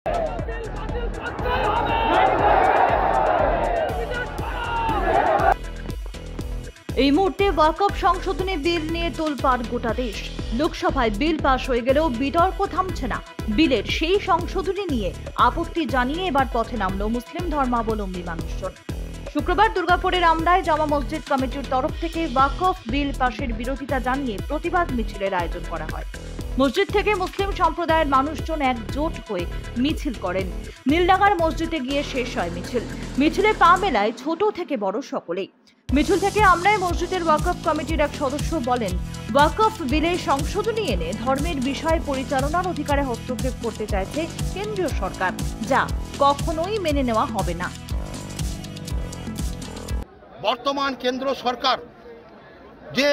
এই মুহূর্তে ওয়াকফ সংশোধনী বিল নিয়ে তোলপাড় গোটা দেশ। লোকসভায় বিল পাশ হয়ে গেলেও বিতর্ক থামছে না। বিলের সেই সংশোধনী নিয়ে আপত্তি জানিয়ে এবার পথে নামল মুসলিম ধর্মাবলম্বী মানুষজন। শুক্রবার দুর্গাপুরের আমরায় জামা মসজিদ কমিটির তরফ থেকে ওয়াকফ বিল পাশের বিরোধিতা জানিয়ে প্রতিবাদ মিছিলের আয়োজন করা হয়। মসজিদ থেকে মুসলিম সম্প্রদায়ের মানুষজন একজোট হয়ে মিছিল করেন। নীলডাঙ্গার মসজিদে গিয়ে শেষ হয় মিছিল। মিছিলে পা মেলায় ছোট থেকে বড় সকলেই। মিছিল থেকে আমরায় মসজিদের ওয়াকফ কমিটির এক সদস্য বলেন, ওয়াকফ বিলে সংশোধনী এনে ধর্মের বিষয় পরিচালনার অধিকারে হস্তক্ষেপ করতে চাইছে কেন্দ্রীয় সরকার, যা কখনোই মেনে নেওয়া হবে না। বর্তমান কেন্দ্র সরকার যে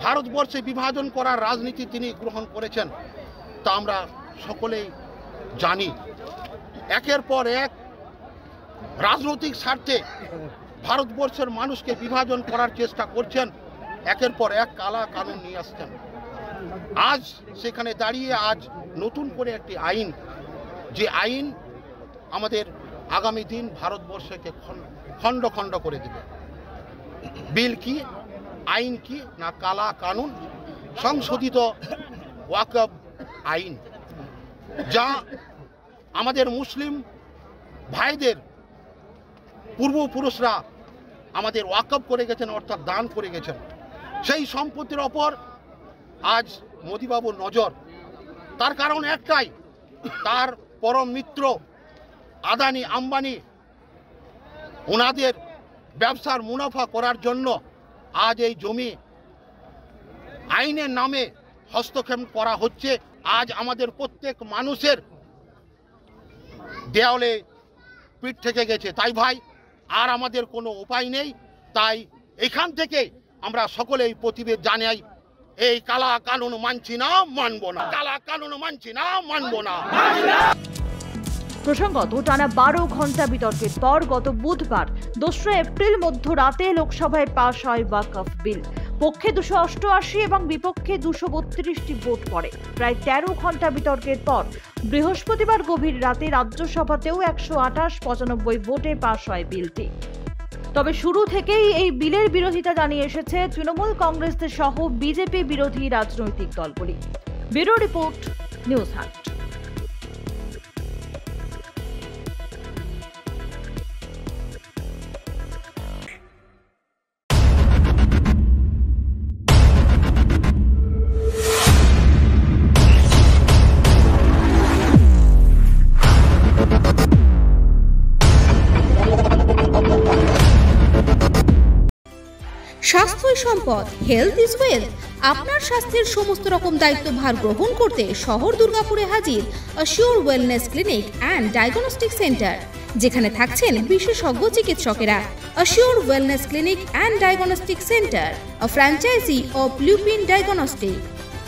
ভারতবর্ষে বিভাজন করার রাজনীতি তিনি গ্রহণ করেছেন তা আমরা সকলেই জানি। একের পর এক রাজনৈতিক স্বার্থে ভারতবর্ষের মানুষকে বিভাজন করার চেষ্টা করছেন, একের পর এক কালা কানুন নিয়ে আসছেন। আজ সেখানে দাঁড়িয়ে আজ নতুন করে একটি আইন, যে আইন আমাদের আগামী দিন ভারতবর্ষকে খণ্ড খণ্ড করে দেবে। বিল কি, আইন কি না কালা কানুন, সংশোধিত ওয়াকফ আইন, যা আমাদের মুসলিম ভাইদের পূর্বপুরুষরা আমাদের ওয়াকফ করে গেছেন, অর্থাৎ দান করে গেছেন। সেই সম্পত্তির ওপর আজ মোদিবাবুর নজর। তার কারণ একটাই, তার পরম মিত্র আদানি আম্বানি ওনাদের ব্যবসার মুনাফা করার জন্য আজ এই জমি আইনের নামে হস্তক্ষেপ করা হচ্ছে। আজ আমাদের প্রত্যেক মানুষের দেওয়ালে পিঠ থেকে গেছে। তাই ভাই, আর আমাদের কোনো উপায় নেই। তাই এখান থেকে আমরা সকলেই প্রতিবাদ জানাই, এই কালা কানুন মানছি না, মানব না। কালা কানুন মানছি না, মানব না। প্রসঙ্গত, টানা 12 ঘন্টা বিতর্কের পর গত বুধবার 2 এপ্রিল মধ্যরাতে লোকসভায় পাশ হয় ওয়াকফ বিল। পক্ষে 288 এবং বিপক্ষে 232টি ভোট পড়ে। প্রায় 13 ঘন্টা বিতর্কের পর বৃহস্পতিবার গভীর রাতে রাজ্যসভাতেও 128-95 ভোটে পাশ হয় বিলটি। তবে শুরু থেকেই এই বিলের বিরোধিতা জানিয়ে এসেছে তৃণমূল কংগ্রেস সহ বিজেপি বিরোধী রাজনৈতিক দলগুলি। Bureau report, news hunt. স্বাস্থ্যই সম্পদ, হেলথ ইজ ওয়েলথ। আপনার স্বাস্থ্যের সমস্ত রকম দায়িত্বভার গ্রহণ করতে শহর দুর্গাপুরে হাজির assure wellness clinic and diagnostic centre, যেখানে থাকছেন বিশেষজ্ঞ চিকিৎসকেরা। Assure wellness clinic and diagnostic centre, a franchise of Lupin diagnostic.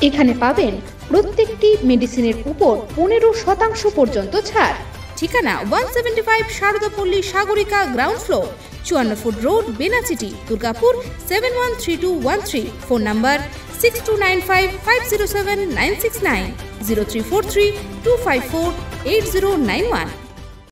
এখানে পাবেন প্রত্যেকটি মেডিসিনের উপর 15% পর্যন্ত ছাড়। ঠিকানা 175 Saradapalli Sagarika, ground floor, 54 foot road, Benachity, Durgapur 713213। Phone number 6295507969, 034325480991।